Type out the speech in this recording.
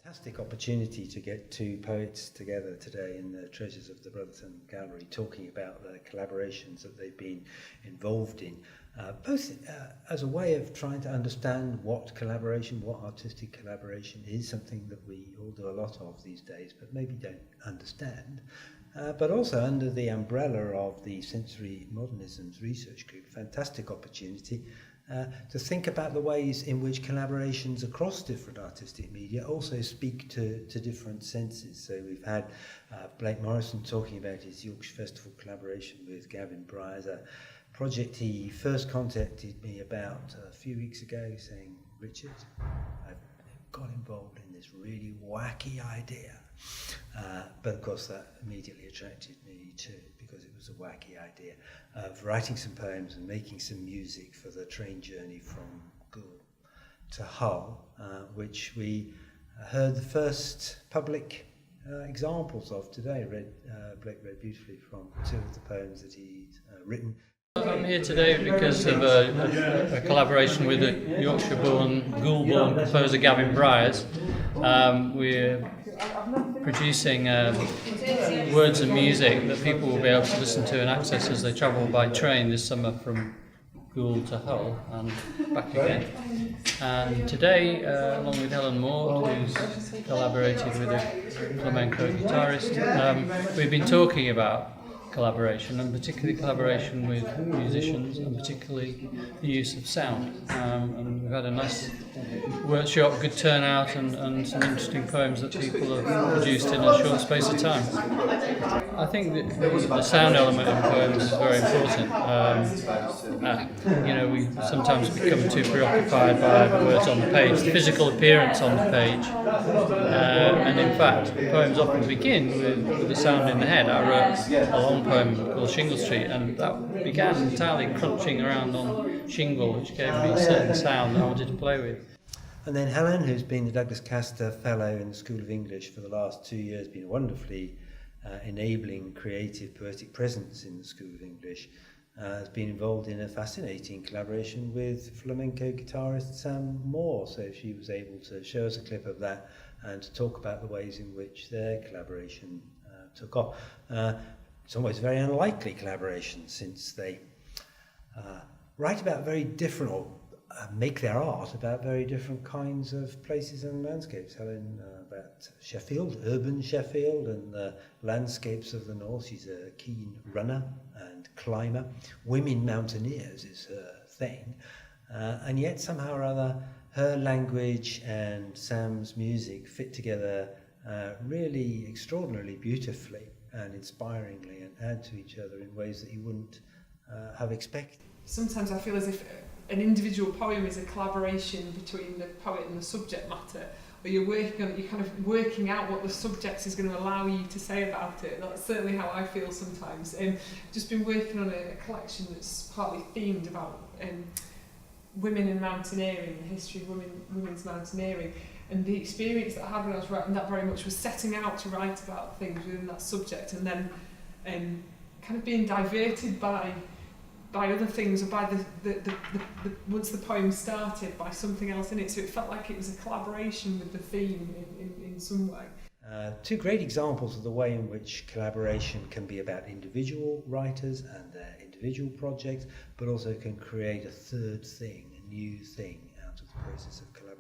Fantastic opportunity to get two poets together today in the Treasures of the Brotherton Gallery, talking about the collaborations that they've been involved in, both as a way of trying to understand what collaboration, what artistic collaboration is, something that we all do a lot of these days but maybe don't understand, but also under the umbrella of the Sensory Modernisms Research Group. Fantastic opportunity to think about the ways in which collaborations across different artistic media also speak to different senses. So we've had Blake Morrison talking about his Yorkshire Festival collaboration with Gavin Bryars, a project he first contacted me about a few weeks ago, saying, "Richard, I've got involved in this really wacky idea." But of course that immediately attracted me too, because it was a wacky idea of writing some poems and making some music for the train journey from Goole to Hull, which we heard the first public examples of today. Blake read beautifully from two of the poems that he'd written. I'm here today because of a collaboration with a Yorkshire-born, Goole-born composer, Gavin Bryars. We're producing words and music that people will be able to listen to and access as they travel by train this summer from Goole to Hull and back again. And today, along with Helen Mort, who's collaborated with a flamenco guitarist, we've been talking about collaboration, and particularly collaboration with musicians, and particularly the use of sound. And we've had a nice workshop, good turnout, and some interesting poems that people have produced in a short space of time. I think that the sound element in poems is very important. We sometimes become too preoccupied by the words on the page, the physical appearance on the page, and in fact poems often begin with the sound in the head. I wrote a long poem called Shingle Street, and that began entirely crunching around on shingle, which gave me a certain sound that I wanted to play with. And then Helen, who's been the Douglas Castor Fellow in the School of English for the last 2 years, been wonderfully enabling creative poetic presence in the School of English, has been involved in a fascinating collaboration with flamenco guitarist Sam Moore. So she was able to show us a clip of that and to talk about the ways in which their collaboration took off. It's almost a very unlikely collaboration, since they write about very different, or make their art about very different kinds of places and landscapes. Helen about Sheffield, urban Sheffield, and the landscapes of the north. She's a keen runner and climber. Women mountaineers is her thing. And yet somehow or other her language and Sam's music fit together really extraordinarily beautifully and inspiringly, and add to each other in ways that you wouldn't have expected. Sometimes I feel as if an individual poem is a collaboration between the poet and the subject matter, or you're kind of working out what the subject is going to allow you to say about it. That's certainly how I feel sometimes. Just been working on a collection that's partly themed about women in mountaineering, the history of women's mountaineering. And the experience that I had when I was writing that very much was setting out to write about things within that subject, and then kind of being diverted by other things, or by the once the poem started, by something else in it. So it felt like it was a collaboration with the theme in some way. Two great examples of the way in which collaboration can be about individual writers and their individual projects, but also can create a third thing, a new thing out of the process of collaboration.